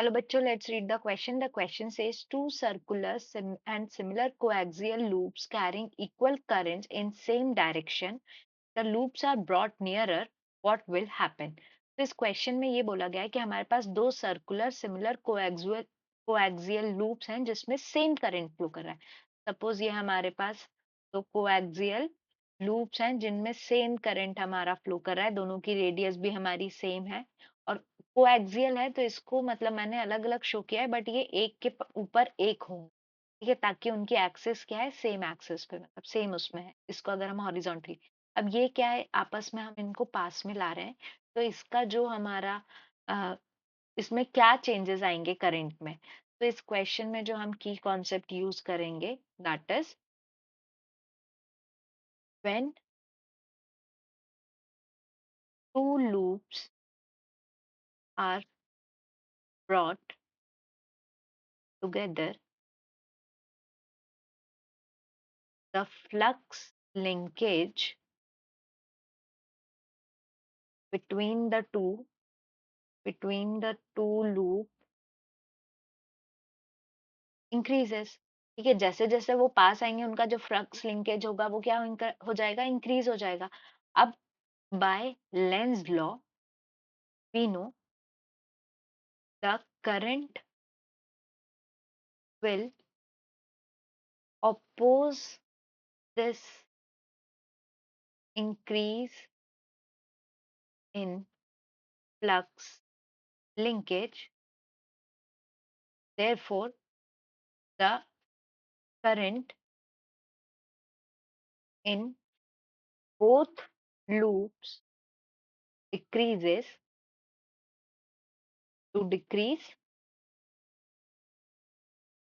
Hello, bachcho, let's read the question. The question says two circular and similar coaxial loops carrying equal currents in same direction. The loops are brought nearer. What will happen? तो इस question में ये बोला गया है कि हमारे पास दो सर्कुलर सिमिलर कोएक्सियल लूप्स हैं जिसमें सेम करंट फ्लो कर रहा है। सपोज ये हमारे पास दो कोएक्सियल लूप्स हैं जिनमें सेम करंट हमारा फ्लो कर रहा है, दोनों की रेडियस भी हमारी सेम है और कोएक्सियल है, तो इसको मतलब मैंने अलग अलग शो किया है बट ये एक के ऊपर एक होंगे, ठीक है, ताकि उनकी एक्सिस क्या है, सेम एक्सिस पे, मतलब सेम उसमें है। इसको अगर हम हॉरिजॉन्टली, अब ये क्या है, आपस में हम इनको पास में ला रहे हैं, तो इसका जो हमारा अ, इसमें क्या चेंजेस आएंगे करंट में, तो इस क्वेश्चन में जो हम की कॉन्सेप्ट यूज करेंगे that is when two loops are brought together, the flux linkage between the two loop increases। ठीक है, जैसे जैसे वो पास आएंगे उनका जो फ्लक्स लिंकेज होगा वो क्या हो जाएगा, इंक्रीज हो जाएगा। अब by Lenz law we know the current will oppose this increase in flux linkage. Therefore, the current in both loops decreases to decrease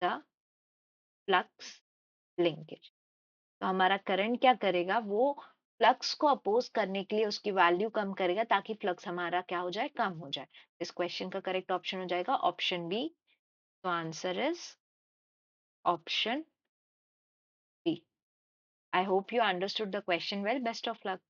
the flux linkage। तो हमारा करंट क्या करेगा, वो फ्लक्स को अपोज करने के लिए उसकी वैल्यू कम करेगा ताकि फ्लक्स हमारा क्या हो जाए, कम हो जाए। इस क्वेश्चन का करेक्ट ऑप्शन हो जाएगा ऑप्शन बी। तो answer is option B. I hope you understood the question well. Best of luck.